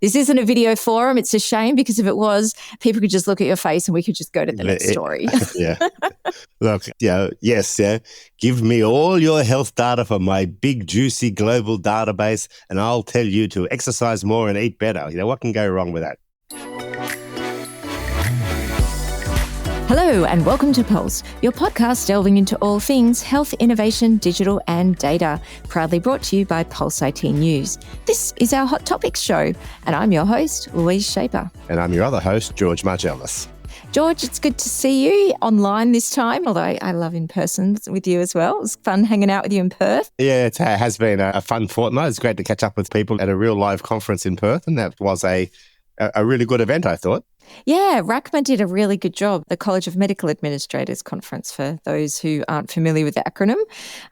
This isn't a video forum. It's a shame, because if it was, people could just look at your face and we could just go to the next story. Yeah. Look, give me all your health data from my big, juicy global database, and I'll tell you to exercise more and eat better. What can go wrong with that? Hello and welcome to Pulse, your podcast delving into all things health, innovation, digital and data, proudly brought to you by Pulse IT News. This is our Hot Topics show, and I'm your host, Louise Shaper. And I'm your other host, George Margellis. George, it's good to see you online this time, although I love in person with you as well. It was fun hanging out with you in Perth. Yeah, it has been a fun fortnight. It's great to catch up with people at a real live conference in Perth, and that was a really good event, I thought. Yeah, RACMA did a really good job, the College of Medical Administrators Conference, for those who aren't familiar with the acronym.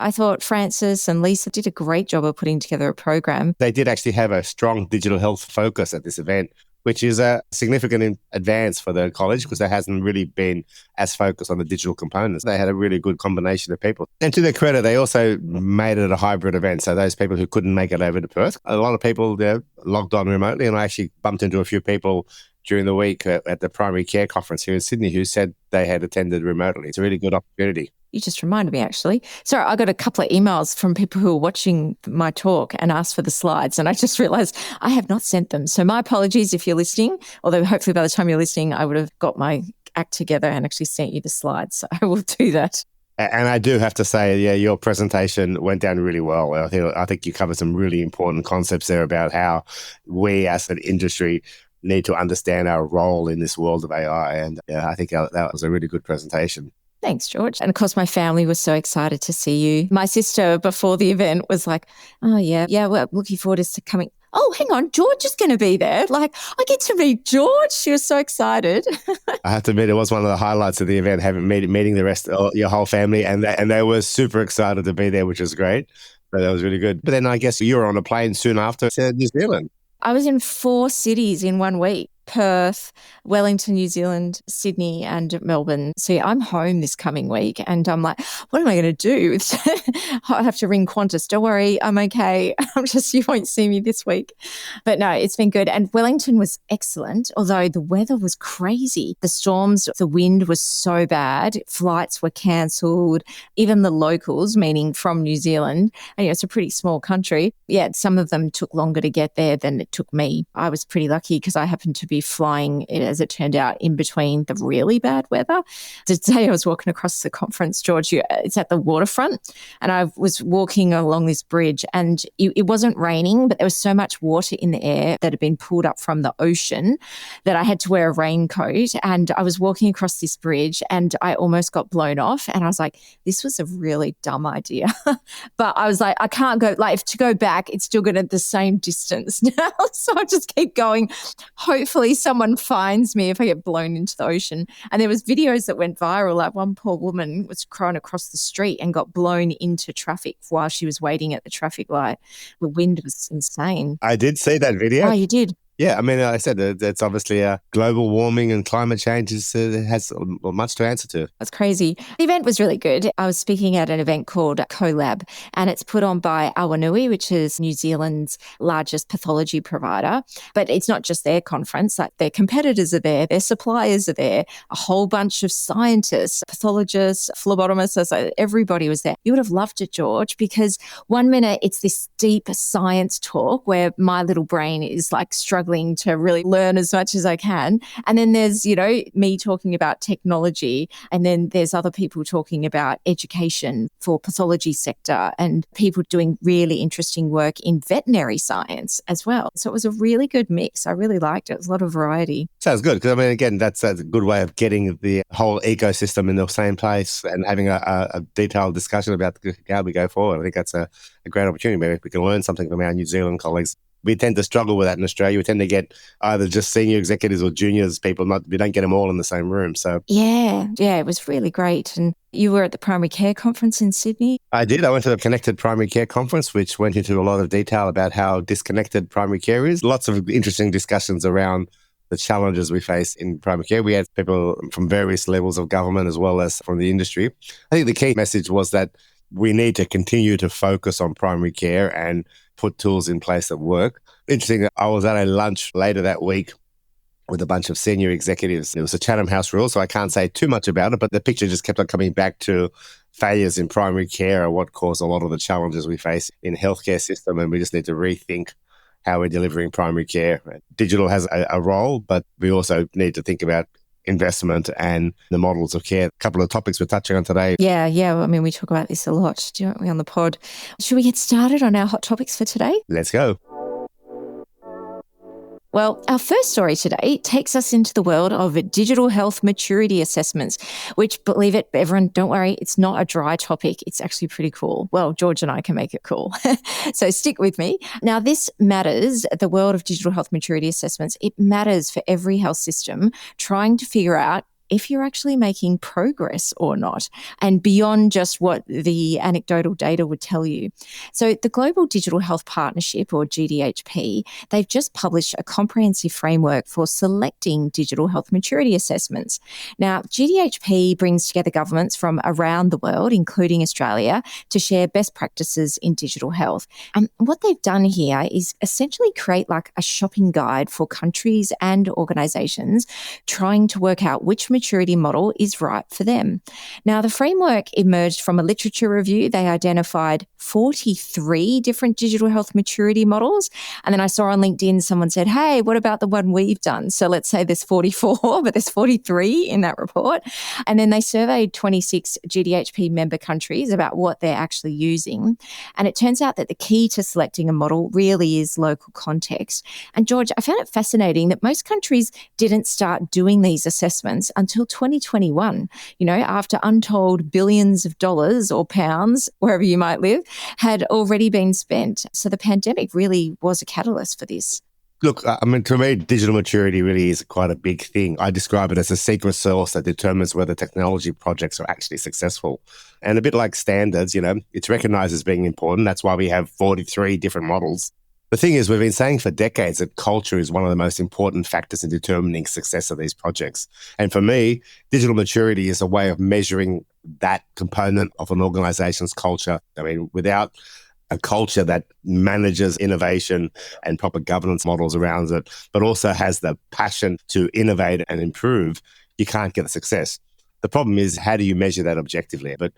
I thought Francis and Lisa did a great job of putting together a program. They did actually have a strong digital health focus at this event, which is a significant advance for the college because there hasn't really been as focused on the digital components. They had a really good combination of people. And to their credit, they also made it a hybrid event. So those people who couldn't make it over to Perth, a lot of people logged on remotely, and I actually bumped into a few people during the week at the primary care conference here in Sydney who said they had attended remotely. It's a really good opportunity. You just reminded me, actually. Sorry, I got a couple of emails from people who were watching my talk and asked for the slides, and I just realised I have not sent them. So my apologies if you're listening, although hopefully by the time you're listening, I would have got my act together and actually sent you the slides. So I will do that. And I do have to say, your presentation went down really well. I think you covered some really important concepts there about how we as an industry need to understand our role in this world of AI. And I think that was a really good presentation. Thanks, George. And of course, my family was so excited to see you. My sister, before the event, was like, oh, yeah, we're looking forward to coming. Oh, hang on, George is going to be there. Like, I get to meet George. She was so excited. I have to admit, it was one of the highlights of the event, meeting the rest of your whole family. And they were super excited to be there, which was great. So that was really good. But then I guess you were on a plane soon after to New Zealand. I was in 4 cities in 1 week: Perth, Wellington, New Zealand, Sydney and Melbourne. So I'm home this coming week, and I'm like, what am I going to do? I have to ring Qantas. Don't worry, I'm okay. You won't see me this week. But no, it's been good. And Wellington was excellent, although the weather was crazy. The storms, the wind was so bad. Flights were cancelled. Even the locals, meaning from New Zealand, and it's a pretty small country. Yeah, some of them took longer to get there than it took me. I was pretty lucky because I happened to be flying, as it turned out, in between the really bad weather. The day I was walking across the conference, George, it's at the waterfront, and I was walking along this bridge, and it wasn't raining, but there was so much water in the air that had been pulled up from the ocean that I had to wear a raincoat. And I was walking across this bridge and I almost got blown off, and I was like, this was a really dumb idea. But I was like, I can't go, like, to go back, it's still going to the same distance now. So I just keep going. Hopefully someone finds me if I get blown into the ocean. And there was videos that went viral. Like, one poor woman was crying across the street and got blown into traffic while she was waiting at the traffic light. The wind was insane. I did see that video. Oh, you did? Yeah, I mean, I said it's obviously global warming and climate change has much to answer to. That's crazy. The event was really good. I was speaking at an event called CoLab, and it's put on by Awanui, which is New Zealand's largest pathology provider. But it's not just their conference. Like, their competitors are there, their suppliers are there, a whole bunch of scientists, pathologists, phlebotomists. So everybody was there. You would have loved it, George, because 1 minute it's this deep science talk where my little brain is like struggling to really learn as much as I can. And then there's, me talking about technology. And then there's other people talking about education for pathology sector and people doing really interesting work in veterinary science as well. So it was a really good mix. I really liked it. It was a lot of variety. Sounds good. Because, I mean, again, that's a good way of getting the whole ecosystem in the same place and having a detailed discussion about how we go forward. I think that's a great opportunity. Maybe we can learn something from our New Zealand colleagues. We tend to struggle with that in Australia. We tend to get either just senior executives or juniors people. We don't get them all in the same room. So yeah, it was really great. And you were at the primary care conference in Sydney? I did. I went to the Connected Primary Care Conference, which went into a lot of detail about how disconnected primary care is. Lots of interesting discussions around the challenges we face in primary care. We had people from various levels of government as well as from the industry. I think the key message was that we need to continue to focus on primary care and put tools in place that work. Interesting. I was at a lunch later that week with a bunch of senior executives. It was a Chatham House rule, so I can't say too much about it, but the picture just kept on coming back to failures in primary care are what cause a lot of the challenges we face in the healthcare system, and we just need to rethink how we're delivering primary care. Digital has a role, but we also need to think about investment and the models of care. A couple of topics we're touching on today. Yeah. I mean, we talk about this a lot, don't we, on the pod? Should we get started on our hot topics for today? Let's go. Well, our first story today takes us into the world of digital health maturity assessments, which, believe it, everyone, don't worry, it's not a dry topic. It's actually pretty cool. Well, George and I can make it cool. So stick with me. Now, this matters, the world of digital health maturity assessments, it matters for every health system trying to figure out if you're actually making progress or not, and beyond just what the anecdotal data would tell you. So the Global Digital Health Partnership, or GDHP, they've just published a comprehensive framework for selecting digital health maturity assessments. Now, GDHP brings together governments from around the world, including Australia, to share best practices in digital health. And what they've done here is essentially create like a shopping guide for countries and organisations trying to work out which maturity model is right for them. Now, the framework emerged from a literature review. They identified 43 different digital health maturity models. And then I saw on LinkedIn, someone said, hey, what about the one we've done? So let's say there's 44, but there's 43 in that report. And then they surveyed 26 GDHP member countries about what they're actually using. And it turns out that the key to selecting a model really is local context. And George, I found it fascinating that most countries didn't start doing these assessments until 2021, after untold billions of dollars or pounds, wherever you might live, had already been spent. So the pandemic really was a catalyst for this. Look, I mean, to me, digital maturity really is quite a big thing. I describe it as a secret sauce that determines whether technology projects are actually successful. And a bit like standards, it's recognized as being important. That's why we have 43 different models. The thing is, we've been saying for decades that culture is one of the most important factors in determining success of these projects. And for me, digital maturity is a way of measuring that component of an organization's culture. I mean, without a culture that manages innovation and proper governance models around it, but also has the passion to innovate and improve, you can't get the success. The problem is, how do you measure that objectively? But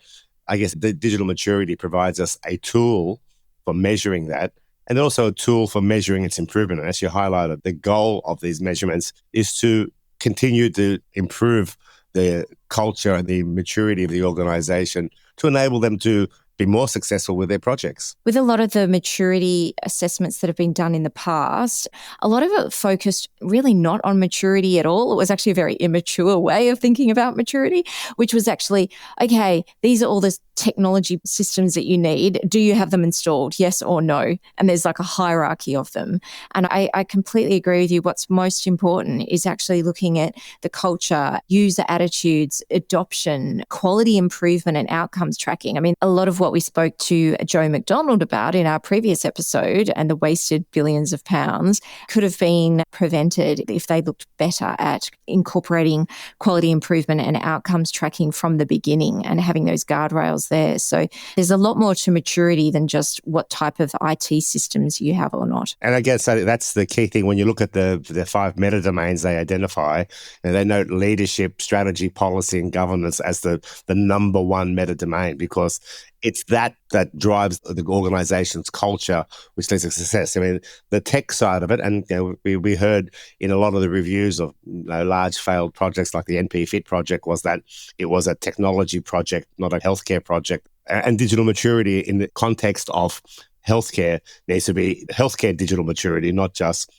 I guess the digital maturity provides us a tool for measuring that, and also a tool for measuring its improvement. And as you highlighted, the goal of these measurements is to continue to improve the culture and the maturity of the organization to enable them to be more successful with their projects. With a lot of the maturity assessments that have been done in the past, a lot of it focused really not on maturity at all. It was actually a very immature way of thinking about maturity, which was actually, okay, these are all the technology systems that you need. Do you have them installed? Yes or no? And there's like a hierarchy of them. And I completely agree with you. What's most important is actually looking at the culture, user attitudes, adoption, quality improvement, and outcomes tracking. I mean, a lot of what we spoke to Joe McDonald about in our previous episode and the wasted billions of pounds could have been prevented if they looked better at incorporating quality improvement and outcomes tracking from the beginning and having those guardrails there. So there's a lot more to maturity than just what type of IT systems you have or not. And I guess that's the key thing when you look at the 5 meta domains they identify, and they note leadership, strategy, policy, and governance as the number one meta domain, because it's that drives the organization's culture, which leads to success. I mean, the tech side of it, and we heard in a lot of the reviews of large failed projects like the NP Fit project, was that it was a technology project, not a healthcare project. And digital maturity in the context of healthcare needs to be healthcare digital maturity, not just,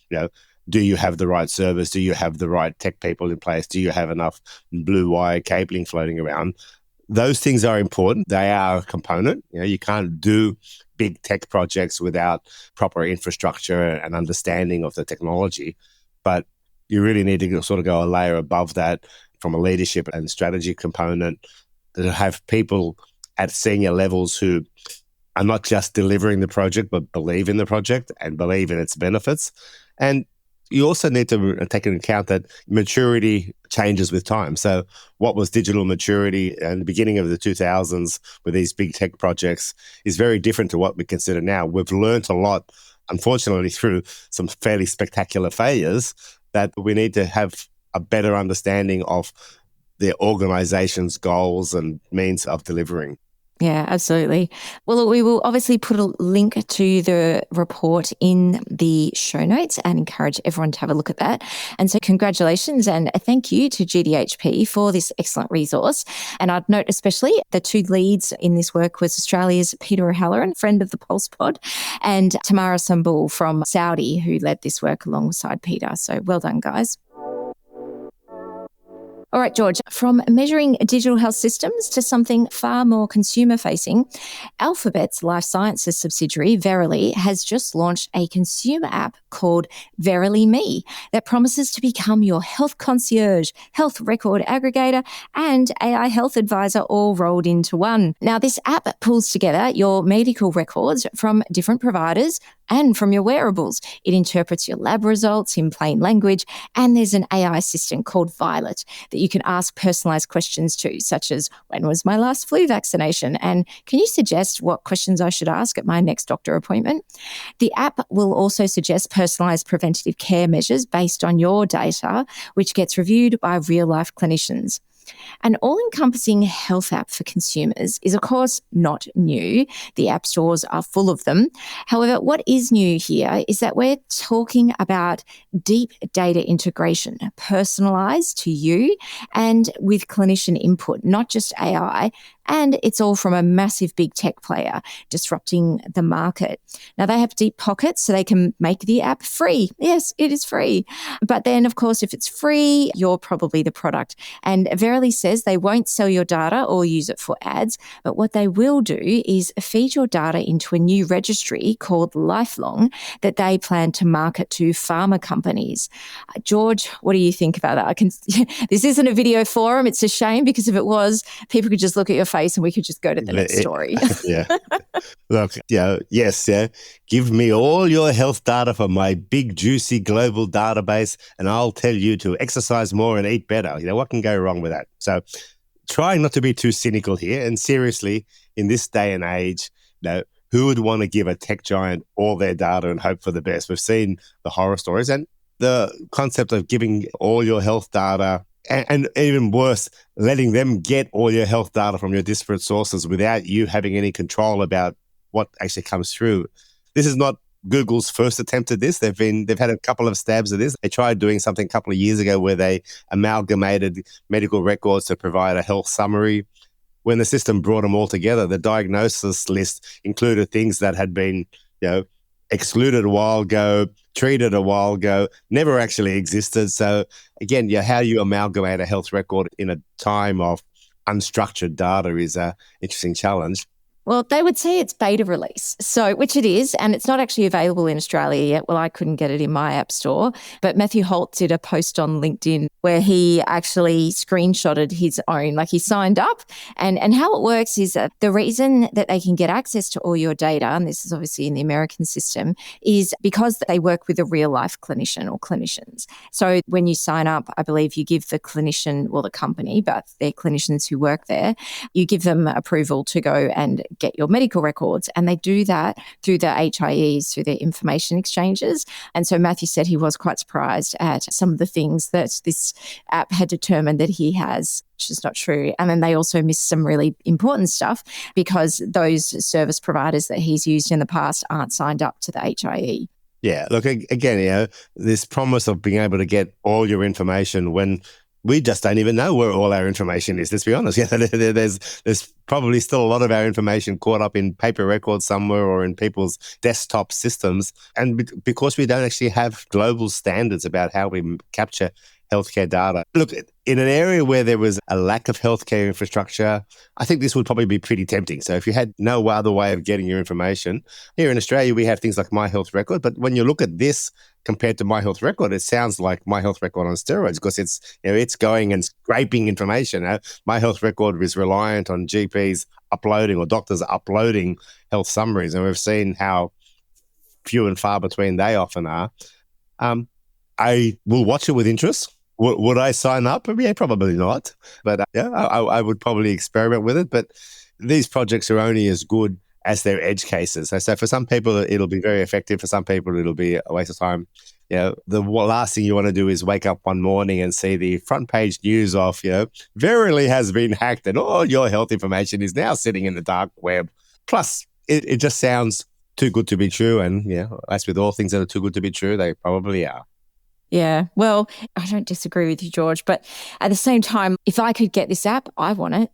do you have the right service? Do you have the right tech people in place? Do you have enough blue wire cabling floating around? Those things are important. They are a component. You can't do big tech projects without proper infrastructure and understanding of the technology. But you really need to sort of go a layer above that from a leadership and strategy component, to have people at senior levels who are not just delivering the project, but believe in the project and believe in its benefits. And you also need to take into account that maturity changes with time. So what was digital maturity in the beginning of the 2000s with these big tech projects is very different to what we consider now. We've learned a lot unfortunately through some fairly spectacular failures, that we need to have a better understanding of the organization's goals and means of delivering. Yeah, absolutely. Well, look, we will obviously put a link to the report in the show notes and encourage everyone to have a look at that. And so congratulations and a thank you to GDHP for this excellent resource. And I'd note especially the two leads in this work was Australia's Peter O'Halloran, friend of the Pulse Pod, and Tamara Sambul from Saudi, who led this work alongside Peter. So well done, guys. All right, George, from measuring digital health systems to something far more consumer-facing, Alphabet's life sciences subsidiary, Verily, has just launched a consumer app called Verily Me that promises to become your health concierge, health record aggregator, and AI health advisor all rolled into one. Now, this app pulls together your medical records from different providers and from your wearables. It interprets your lab results in plain language, and there's an AI assistant called Violet that you can ask personalized questions to, such as, when was my last flu vaccination? And can you suggest what questions I should ask at my next doctor appointment? The app will also suggest personalized preventative care measures based on your data, which gets reviewed by real-life clinicians. An all-encompassing health app for consumers is, of course, not new. The app stores are full of them. However, what is new here is that we're talking about deep data integration, personalized to you and with clinician input, not just AI. And it's all from a massive big tech player disrupting the market. Now, they have deep pockets, so they can make the app free. Yes, it is free. But then, of course, if it's free, you're probably the product. And Verily says they won't sell your data or use it for ads, but what they will do is feed your data into a new registry called Lifelong that they plan to market to pharma companies. George, what do you think about that? This isn't a video forum. It's a shame, because if it was, people could just look at your face and we could just go to the next story. Yeah. Look, yes. Give me all your health data from my big, juicy global database, and I'll tell you to exercise more and eat better. What can go wrong with that? So try not to be too cynical here. And seriously, in this day and age, who would want to give a tech giant all their data and hope for the best? We've seen the horror stories, and the concept of giving all your health data, and even worse, letting them get all your health data from your disparate sources without you having any control about what actually comes through. This is not Google's first attempt at this. They've had a couple of stabs at this. They tried doing something a couple of years ago where they amalgamated medical records to provide a health summary. When the system brought them all together, the diagnosis list included things that had been, excluded a while ago, treated a while ago, never actually existed. So again, how you amalgamate a health record in a time of unstructured data is an interesting challenge. Well, they would say it's beta release, which it is, and it's not actually available in Australia yet. Well, I couldn't get it in my app store, but Matthew Holt did a post on LinkedIn where he actually screenshotted his own, he signed up. And how it works is that the reason that they can get access to all your data, and this is obviously in the American system, is because they work with a real life clinician or clinicians. So when you sign up, I believe you give the clinician, the company, but they're clinicians who work there, you give them approval to go and get your medical records. And they do that through the HIEs, through their information exchanges. And so Matthew said he was quite surprised at some of the things that this app had determined that he has, which is not true. And then they also missed some really important stuff because those service providers that he's used in the past aren't signed up to the HIE. Yeah, look, again, this promise of being able to get all your information when we just don't even know where all our information is, let's be honest. There's probably still a lot of our information caught up in paper records somewhere or in people's desktop systems. And because we don't actually have global standards about how we capture healthcare data. Look, in an area where there was a lack of healthcare infrastructure, I think this would probably be pretty tempting. So if you had no other way of getting your information, here in Australia, we have things like My Health Record. But when you look at this compared to My Health Record, it sounds like My Health Record on steroids because it's going and scraping information. My Health Record is reliant on GPs uploading or doctors uploading health summaries. And we've seen how few and far between they often are. I will watch it with interest. Would I sign up? Yeah, probably not. But I would probably experiment with it. But these projects are only as good as their edge cases. So for some people, it'll be very effective. For some people, it'll be a waste of time. The last thing you want to do is wake up one morning and see the front page news of, Verily has been hacked and all your health information is now sitting in the dark web. Plus, it just sounds too good to be true. And, as with all things that are too good to be true, they probably are. Yeah, well, I don't disagree with you, George, but at the same time, if I could get this app, I want it.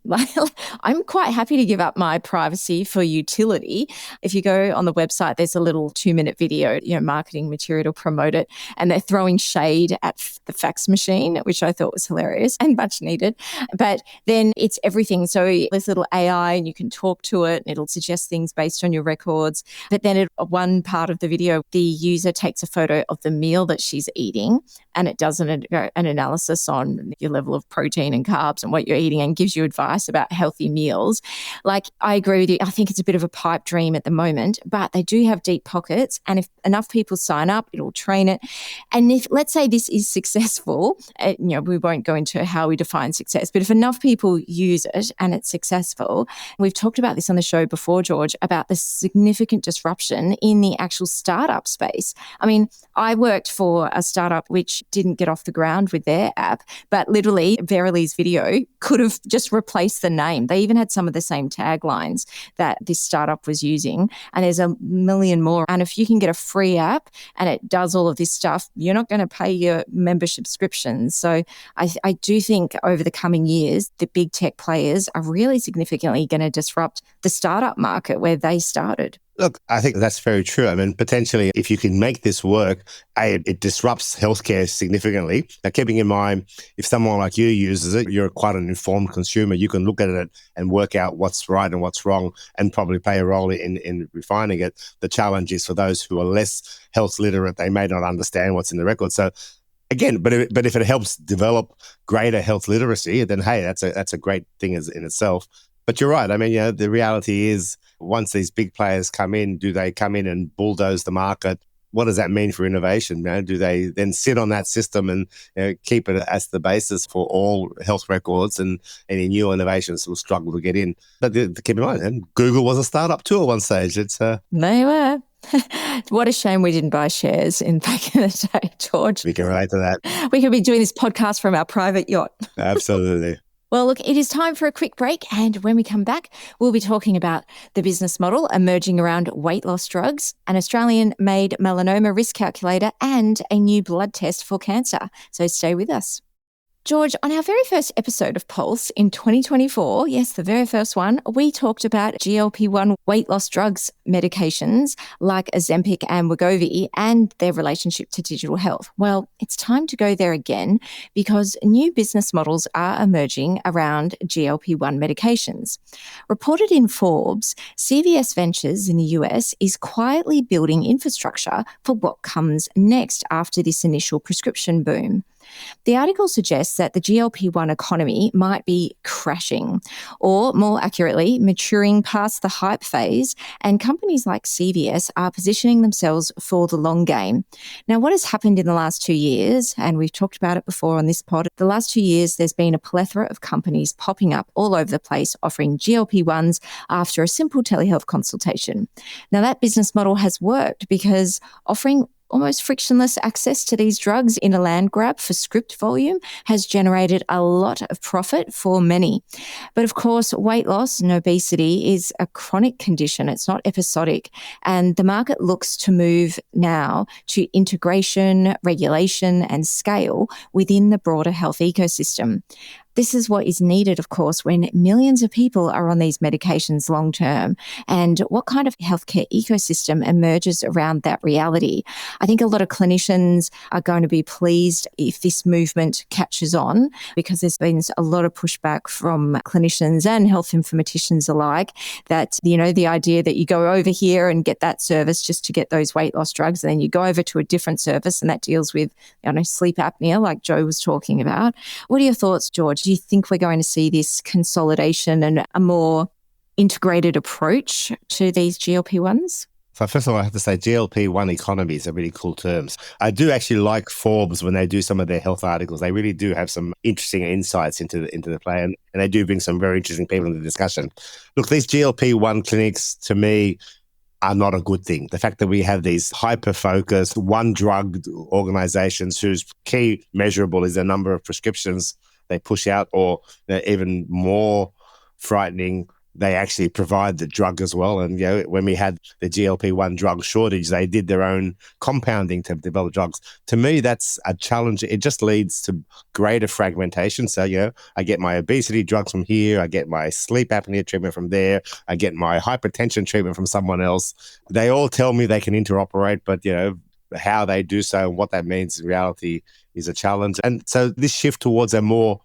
I'm quite happy to give up my privacy for utility. If you go on the website, there's a little 2-minute video, marketing material to promote it, and they're throwing shade at the fax machine, which I thought was hilarious and much needed. But then it's everything. So there's little AI and you can talk to it and it'll suggest things based on your records. But then one part of the video, the user takes a photo of the meal that she's eating, and it does an analysis on your level of protein and carbs and what you're eating and gives you advice about healthy meals. I agree with you. I think it's a bit of a pipe dream at the moment, but they do have deep pockets. And if enough people sign up, it'll train it. And if, let's say this is successful, we won't go into how we define success, but if enough people use it and it's successful, we've talked about this on the show before, George, about the significant disruption in the actual startup space. I mean, I worked for a startup which didn't get off the ground with their app, but literally Verily's video could have just replaced the name. They even had some of the same taglines that this startup was using, and there's a million more. And if you can get a free app and it does all of this stuff, you're not going to pay your membership subscriptions. So I do think over the coming years, the big tech players are really significantly going to disrupt the startup market where they started. Look, I think that's very true. I mean, potentially, if you can make this work, it disrupts healthcare significantly. Now, keeping in mind, if someone like you uses it, you're quite an informed consumer. You can look at it and work out what's right and what's wrong and probably play a role in refining it. The challenge is for those who are less health literate, they may not understand what's in the record. So again, but if it helps develop greater health literacy, then, hey, that's a great thing in itself. But you're right. I mean, the reality is once these big players come in, do they come in and bulldoze the market? What does that mean for innovation? Do they then sit on that system and keep it as the basis for all health records, and any new innovations will struggle to get in? But keep in mind, Google was a startup too at one stage. They were. What a shame we didn't buy shares back in the day, George. We can relate to that. We could be doing this podcast from our private yacht. Absolutely. Well, look, it is time for a quick break. And when we come back, we'll be talking about the business model emerging around weight loss drugs, an Australian-made melanoma risk calculator, and a new blood test for cancer. So stay with us. George, on our very first episode of Pulse in 2024, yes, the very first one, we talked about GLP-1 weight loss drugs medications like Ozempic and Wegovy and their relationship to digital health. Well, it's time to go there again because new business models are emerging around GLP-1 medications. Reported in Forbes, CVS Ventures in the US is quietly building infrastructure for what comes next after this initial prescription boom. The article suggests that the GLP-1 economy might be crashing, or more accurately, maturing past the hype phase, and companies like CVS are positioning themselves for the long game. Now, what has happened in the last 2 years, and we've talked about it before on this pod, the last 2 years there's been a plethora of companies popping up all over the place offering GLP-1s after a simple telehealth consultation. Now, that business model has worked because offering almost frictionless access to these drugs in a land grab for script volume has generated a lot of profit for many. But of course, weight loss and obesity is a chronic condition. It's not episodic. And the market looks to move now to integration, regulation, and scale within the broader health ecosystem. This is what is needed, of course, when millions of people are on these medications long term, and what kind of healthcare ecosystem emerges around that reality. I think a lot of clinicians are going to be pleased if this movement catches on, because there's been a lot of pushback from clinicians and health informaticians alike that, the idea that you go over here and get that service just to get those weight loss drugs, and then you go over to a different service and that deals with, sleep apnea like Joe was talking about. What are your thoughts, George? Do you think we're going to see this consolidation and a more integrated approach to these GLP-1s? So first of all, I have to say GLP-1 economy is a really cool term. I do actually like Forbes when they do some of their health articles. They really do have some interesting insights into the play, and they do bring some very interesting people into the discussion. Look, these GLP-1 clinics, to me, are not a good thing. The fact that we have these hyper-focused, one-drug organizations whose key measurable is the number of prescriptions they push out, or even more frightening, they actually provide the drug as well. And when we had the GLP-1 drug shortage, they did their own compounding to develop drugs. To me, that's a challenge. It just leads to greater fragmentation. So, I get my obesity drugs from here, I get my sleep apnea treatment from there, I get my hypertension treatment from someone else. They all tell me they can interoperate, but how they do so and what that means in reality is a challenge. And so this shift towards a more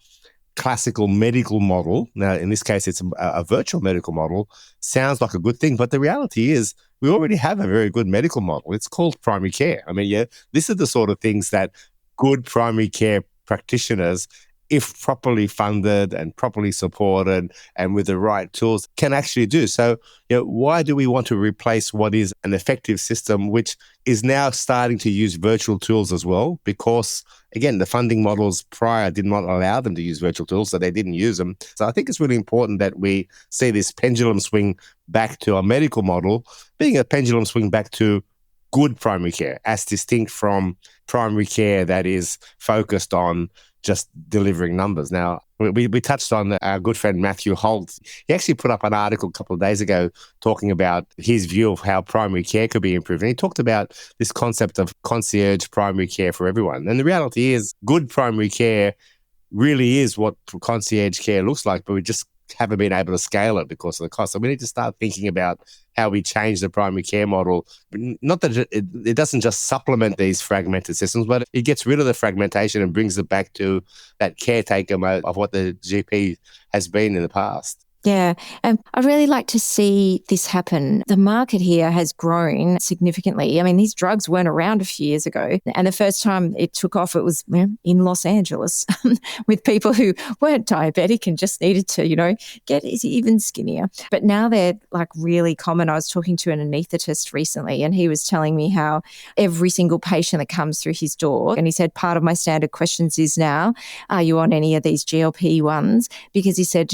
classical medical model, now in this case it's a virtual medical model, sounds like a good thing, but the reality is we already have a very good medical model. It's called primary care. I mean, this is the sort of things that good primary care practitioners, if properly funded and properly supported and with the right tools, can actually do. So, why do we want to replace what is an effective system, which is now starting to use virtual tools as well? Because, again, the funding models prior did not allow them to use virtual tools, so they didn't use them. So I think it's really important that we see this pendulum swing back to a medical model, being a pendulum swing back to good primary care, as distinct from primary care that is focused on just delivering numbers. Now, we touched on our good friend Matthew Holt. He actually put up an article a couple of days ago talking about his view of how primary care could be improved. And he talked about this concept of concierge primary care for everyone. And the reality is good primary care really is what concierge care looks like, but we just haven't been able to scale it because of the cost. So we need to start thinking about how we change the primary care model. Not that it doesn't just supplement these fragmented systems, but it gets rid of the fragmentation and brings it back to that caretaker mode of what the GP has been in the past. Yeah, and I'd really like to see this happen. The market here has grown significantly. I mean, these drugs weren't around a few years ago. And the first time it took off, it was in Los Angeles with people who weren't diabetic and just needed to, get even skinnier. But now they're like really common. I was talking to an anaesthetist recently and he was telling me how every single patient that comes through his door, and he said, part of my standard questions is now, are you on any of these GLP-1s? Because he said,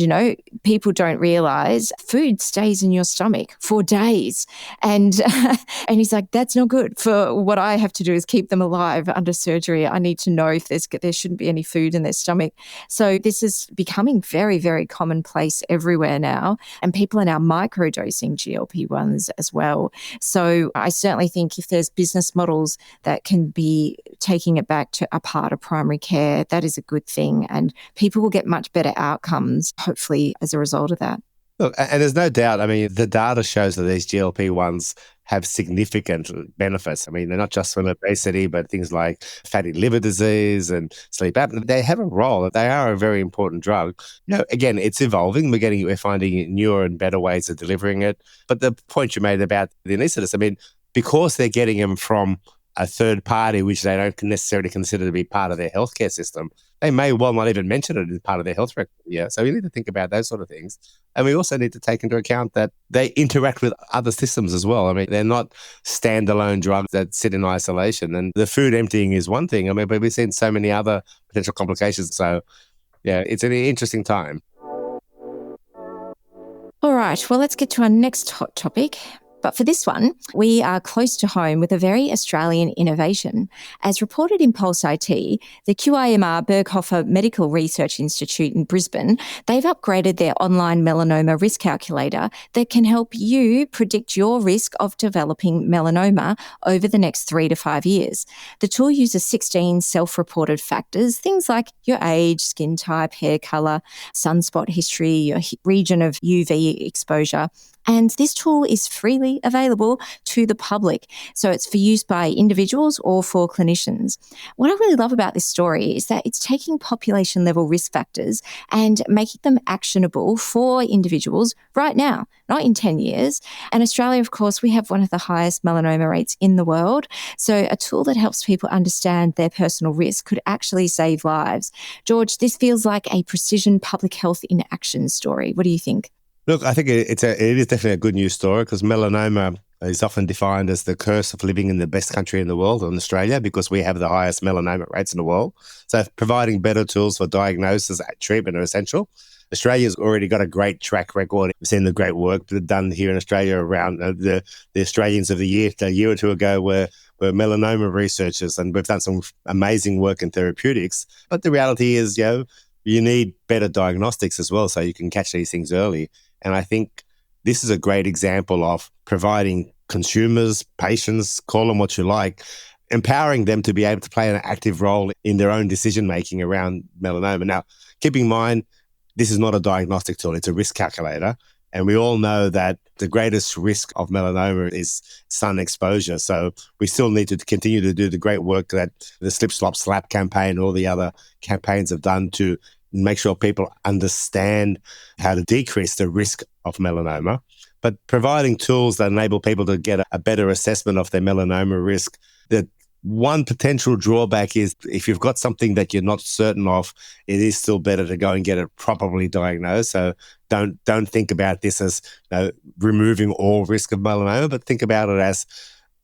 people don't realize food stays in your stomach for days. And he's like, that's not good. For what I have to do is keep them alive under surgery. I need to know if there shouldn't be any food in their stomach. So this is becoming very, very commonplace everywhere now. And people are now microdosing GLP-1s as well. So I certainly think if there's business models that can be taking it back to a part of primary care, that is a good thing. And people will get much better outcomes, hopefully, as a result of that. Look, and there's no doubt, I mean, the data shows that these GLP-1s have significant benefits. I mean, they're not just for obesity, but things like fatty liver disease and sleep apnea. They have a role. They are a very important drug. Again, it's evolving. We're finding newer and better ways of delivering it. But the point you made about the anaesthetist, I mean, because they're getting them from a third party, which they don't necessarily consider to be part of their healthcare system, they may well not even mention it as part of their health record. Yeah. So we need to think about those sort of things. And we also need to take into account that they interact with other systems as well. I mean, they're not standalone drugs that sit in isolation. And the food emptying is one thing. I mean, but we've seen so many other potential complications. So, yeah, it's an interesting time. All right. Well, let's get to our next hot topic. But for this one, we are close to home with a very Australian innovation. As reported in Pulse IT, the QIMR Berghofer Medical Research Institute in Brisbane, they've upgraded their online melanoma risk calculator that can help you predict your risk of developing melanoma over the next 3 to 5 years. The tool uses 16 self-reported factors, things like your age, skin type, hair colour, sunspot history, your region of UV exposure. And this tool is freely available to the public. So it's for use by individuals or for clinicians. What I really love about this story is that it's taking population level risk factors and making them actionable for individuals right now, not in 10 years. And Australia, of course, we have one of the highest melanoma rates in the world. So a tool that helps people understand their personal risk could actually save lives. George, this feels like a precision public health in action story. What do you think? Look, I think it is definitely a good news story because melanoma is often defined as the curse of living in the best country in the world, in Australia, because we have the highest melanoma rates in the world. So providing better tools for diagnosis and treatment are essential. Australia's already got a great track record. We've seen the great work done here in Australia around the Australians of the year. A year or two ago were melanoma researchers, and we've done some amazing work in therapeutics. But the reality is, you need better diagnostics as well so you can catch these things early. And I think this is a great example of providing consumers, patients, call them what you like, empowering them to be able to play an active role in their own decision-making around melanoma. Now, keep in mind, this is not a diagnostic tool, it's a risk calculator. And we all know that the greatest risk of melanoma is sun exposure. So we still need to continue to do the great work that the Slip, Slop, Slap campaign and all the other campaigns have done to make sure people understand how to decrease the risk of melanoma. But providing tools that enable people to get a better assessment of their melanoma risk. The one potential drawback is if you've got something that you're not certain of, it is still better to go and get it properly diagnosed. So don't think about this as removing all risk of melanoma, but think about it as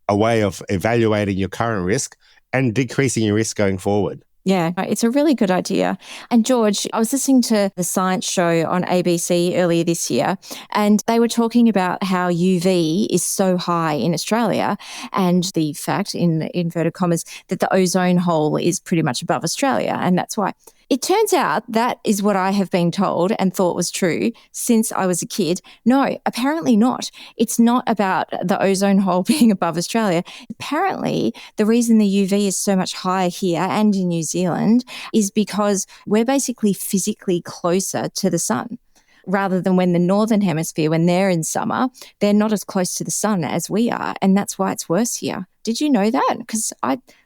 a way of evaluating your current risk and decreasing your risk going forward. Yeah, it's a really good idea. And George, I was listening to the science show on ABC earlier this year, and they were talking about how UV is so high in Australia, and the fact, in inverted commas, that the ozone hole is pretty much above Australia. And that's why. It turns out that is what I have been told and thought was true since I was a kid. No, apparently not. It's not about the ozone hole being above Australia. Apparently, the reason the UV is so much higher here and in New Zealand is because we're basically physically closer to the sun. Rather than when the Northern Hemisphere, when they're in summer, they're not as close to the sun as we are. And that's why it's worse here. Did you know that? Because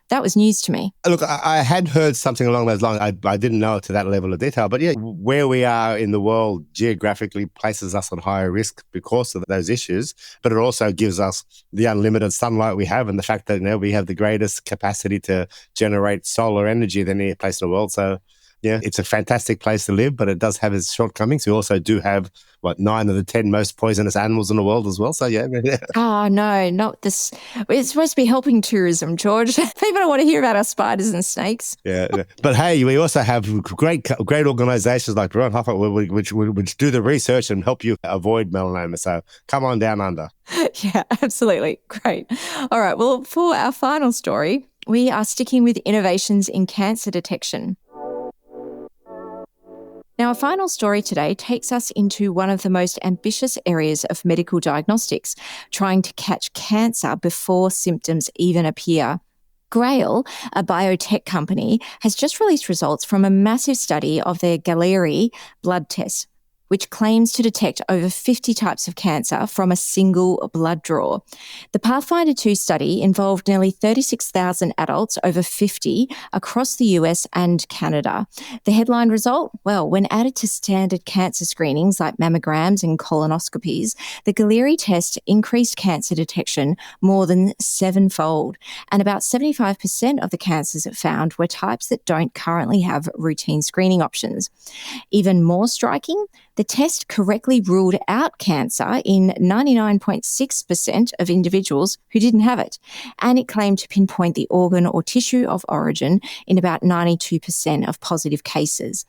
that was news to me. Look, I had heard something along those lines. I didn't know it to that level of detail. But yeah, where we are in the world geographically places us on higher risk because of those issues. But it also gives us the unlimited sunlight we have and the fact that we have the greatest capacity to generate solar energy than any place in the world. So yeah, it's a fantastic place to live, but it does have its shortcomings. We also do have, 9 of the 10 most poisonous animals in the world as well. So yeah. Oh, no, not this. It's supposed to be helping tourism, George. People don't want to hear about our spiders and snakes. Yeah. But hey, we also have great organizations like Ron Hoffa, which do the research and help you avoid melanoma. So come on down under. Yeah, absolutely. Great. All right. Well, for our final story, we are sticking with innovations in cancer detection. Now, our final story today takes us into one of the most ambitious areas of medical diagnostics, trying to catch cancer before symptoms even appear. Grail, a biotech company, has just released results from a massive study of their Galleri blood test, which claims to detect over 50 types of cancer from a single blood draw. The Pathfinder 2 study involved nearly 36,000 adults over 50 across the US and Canada. The headline result? Well, when added to standard cancer screenings like mammograms and colonoscopies, the Galleri test increased cancer detection more than 7-fold, and about 75% of the cancers it found were types that don't currently have routine screening options. Even more striking, the test correctly ruled out cancer in 99.6% of individuals who didn't have it, and it claimed to pinpoint the organ or tissue of origin in about 92% of positive cases.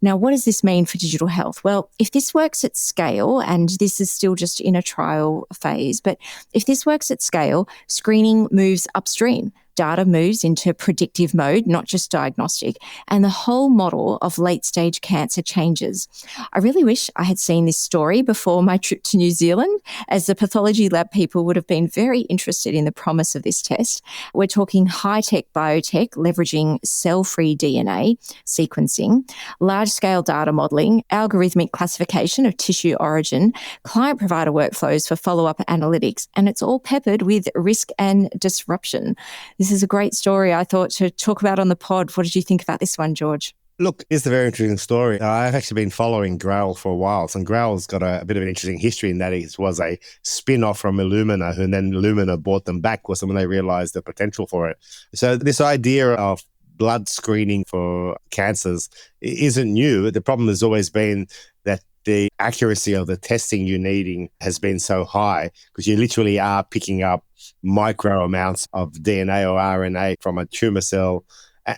Now, what does this mean for digital health? Well, if this works at scale, and this is still just in a trial phase, but if this works at scale, screening moves upstream. Data moves into predictive mode, not just diagnostic, and the whole model of late-stage cancer changes. I really wish I had seen this story before my trip to New Zealand, as the pathology lab people would have been very interested in the promise of this test. We're talking high-tech biotech leveraging cell-free DNA sequencing, large-scale data modelling, algorithmic classification of tissue origin, client-provider workflows for follow-up analytics, and it's all peppered with risk and disruption. This is a great story, I thought, to talk about on the pod. What did you think about this one, George? Look, it's a very interesting story. I've actually been following Grail for a while. So Grail's got a bit of an interesting history in that it was a spin-off from Illumina, and then Illumina bought them back when they realized the potential for it. So this idea of blood screening for cancers isn't new. The problem has always been that the accuracy of the testing you're needing has been so high, because you literally are picking up micro amounts of DNA or RNA from a tumor cell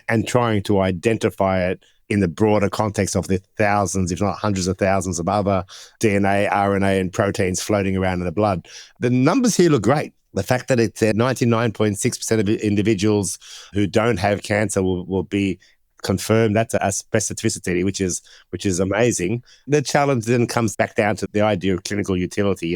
and trying to identify it in the broader context of the thousands, if not hundreds of thousands of other DNA, RNA, and proteins floating around in the blood. The numbers here look great. The fact that it's 99.6% of individuals who don't have cancer will be confirmed, that's a specificity, which is amazing. The challenge then comes back down to the idea of clinical utility.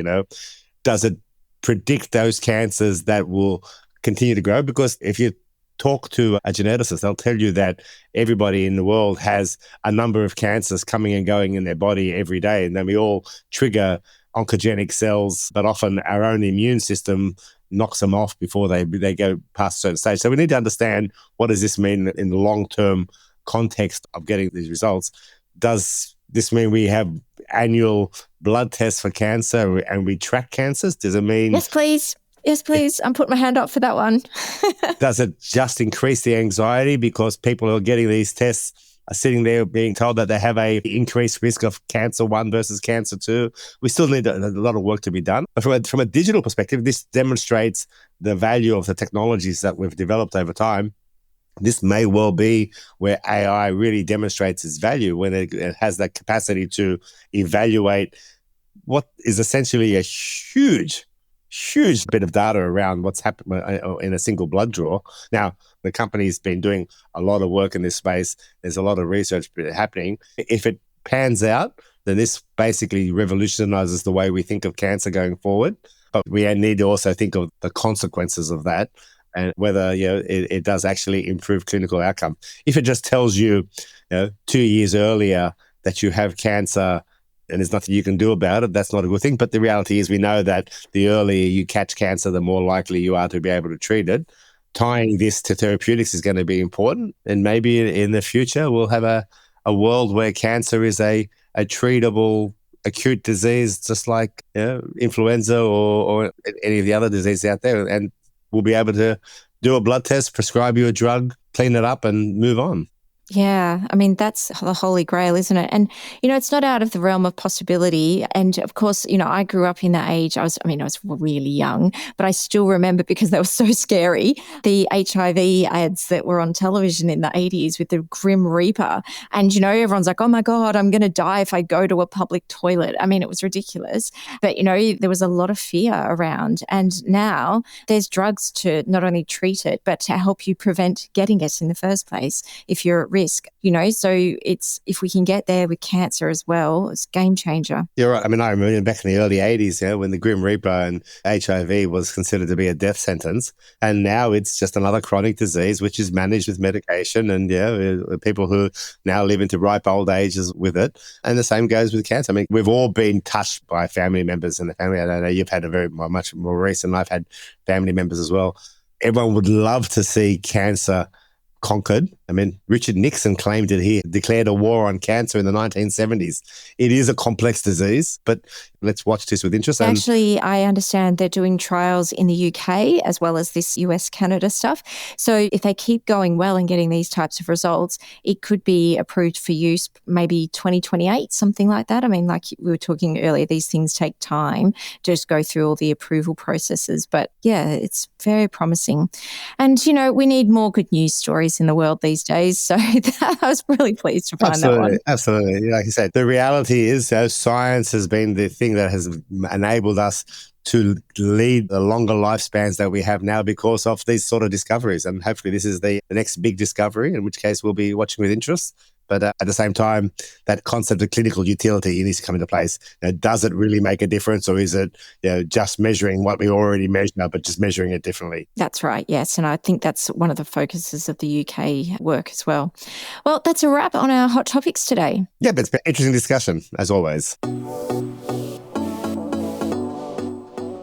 Does it predict those cancers that will continue to grow? Because if you talk to a geneticist, they'll tell you that everybody in the world has a number of cancers coming and going in their body every day, and then we all trigger oncogenic cells, but often our own immune system knocks them off before they go past a certain stage. So we need to understand, what does this mean in the long-term context of getting these results? Does this mean we have annual blood tests for cancer and we track cancers? Does it mean... Yes, please. Yes, please. I'm putting my hand up for that one. Does it just increase the anxiety because people who are getting these tests are sitting there being told that they have a increased risk of cancer 1 versus cancer 2? We still need a lot of work to be done. But from a digital perspective, this demonstrates the value of the technologies that we've developed over time. This may well be where AI really demonstrates its value, when it has that capacity to evaluate what is essentially a huge bit of data around what's happened in a single blood draw. Now, the company's been doing a lot of work in this space. There's a lot of research happening. If it pans out, then this basically revolutionizes the way we think of cancer going forward. But we need to also think of the consequences of that, and whether it does actually improve clinical outcome. If it just tells you, 2 years earlier that you have cancer and there's nothing you can do about it, that's not a good thing. But the reality is, we know that the earlier you catch cancer, the more likely you are to be able to treat it. Tying this to therapeutics is going to be important. And maybe in the future, we'll have a world where cancer is a treatable acute disease, just like influenza or any of the other diseases out there. And we'll be able to do a blood test, prescribe you a drug, clean it up, and move on. Yeah, I mean, that's the holy grail, isn't it? And, it's not out of the realm of possibility. And of course, I grew up in that age. I was really young, but I still remember, because they were so scary, the HIV ads that were on television in the 80s with the Grim Reaper. And, everyone's like, oh my God, I'm going to die if I go to a public toilet. I mean, it was ridiculous. But, there was a lot of fear around. And now there's drugs to not only treat it, but to help you prevent getting it in the first place if you're at risk, so it's, if we can get there with cancer as well, it's a game changer. You're right. I mean, I remember back in the early 80s, when the Grim Reaper and HIV was considered to be a death sentence. And now it's just another chronic disease, which is managed with medication. And people who now live into ripe old ages with it. And the same goes with cancer. I mean, we've all been touched by family members in the family. I know you've had a much more recent, I've had family members as well. Everyone would love to see cancer conquered. I mean, Richard Nixon claimed it. He declared a war on cancer in the 1970s. It is a complex disease, but let's watch this with interest. Actually, I understand they're doing trials in the UK as well as this US-Canada stuff. So if they keep going well and getting these types of results, it could be approved for use maybe 2028, something like that. I mean, like we were talking earlier, these things take time to just go through all the approval processes. But yeah, it's very promising. And, we need more good news stories in the world these days. So I was really pleased to find that one. Absolutely. Like you said, the reality is science has been the thing that has enabled us to lead the longer lifespans that we have now because of these sort of discoveries. And hopefully this is the next big discovery, in which case we'll be watching with interest. But at the same time, that concept of clinical utility needs to come into place. Does it really make a difference, or is it just measuring what we already measure, but just measuring it differently? That's right, yes. And I think that's one of the focuses of the UK work as well. Well, that's a wrap on our hot topics today. Yeah, but it's been an interesting discussion, as always.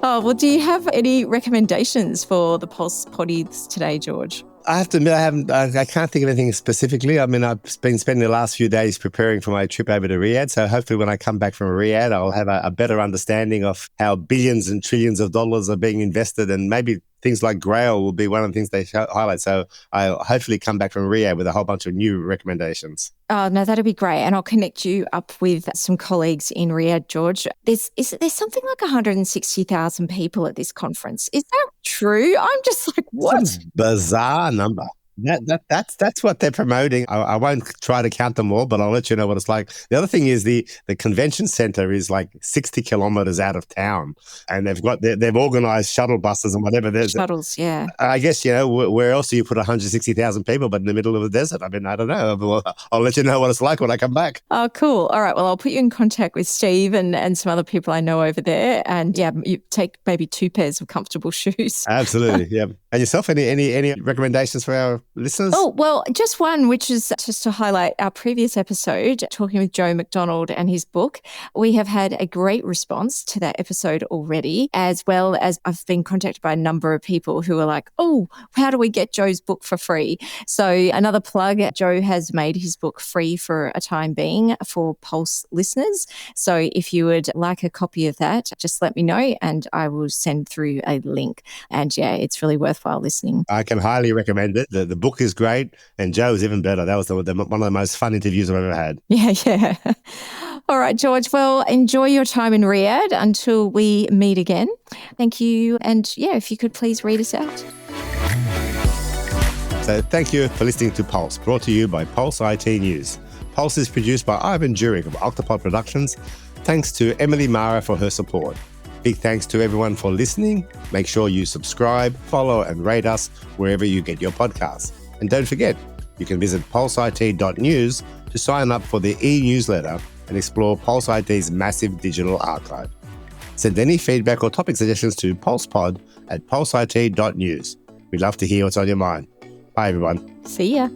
Oh, well, do you have any recommendations for the Pulse Potties today, George? I have to admit, I can't think of anything specifically. I mean, I've been spending the last few days preparing for my trip over to Riyadh. So hopefully when I come back from Riyadh, I'll have a better understanding of how billions and trillions of dollars are being invested, and maybe things like Grail will be one of the things they highlight. So I'll hopefully come back from Riyadh with a whole bunch of new recommendations. Oh, no, that'd be great. And I'll connect you up with some colleagues in Riyadh, George. There's something like 160,000 people at this conference. Is that true? I'm just like, what? Some bizarre number. That's what they're promoting. I won't try to count them all, but I'll let you know what it's like. The other thing is the convention center is like 60 kilometers out of town, and they've organized shuttle buses and whatever. Shuttles, yeah. I guess, where else do you put 160,000 people but in the middle of the desert? I mean, I don't know. I'll let you know what it's like when I come back. Oh, cool. All right. Well, I'll put you in contact with Steve and some other people I know over there. And yeah, you take maybe 2 pairs of comfortable shoes. Absolutely. Yeah. And yourself, any recommendations for our listeners? Oh, well, just one, which is just to highlight our previous episode, talking with Joe McDonald and his book. We have had a great response to that episode already, as well as I've been contacted by a number of people who are like, oh, how do we get Joe's book for free? So another plug, Joe has made his book free for a time being for Pulse listeners. So if you would like a copy of that, just let me know and I will send through a link. And yeah, it's really worthwhile listening. I can highly recommend it. The book is great and Joe is even better. That was one of the most fun interviews I've ever had. Yeah. All right, George. Well, enjoy your time in Riyadh until we meet again. Thank you. And yeah, if you could please read us out. So thank you for listening to Pulse, brought to you by Pulse IT News. Pulse is produced by Ivan Jurek of Octopod Productions. Thanks to Emily Mara for her support. Big thanks to everyone for listening. Make sure you subscribe, follow and rate us wherever you get your podcasts. And don't forget, you can visit pulseit.news to sign up for the e-newsletter and explore Pulse IT's massive digital archive. Send any feedback or topic suggestions to pulsepod@pulseit.news. We'd love to hear what's on your mind. Bye, everyone. See ya.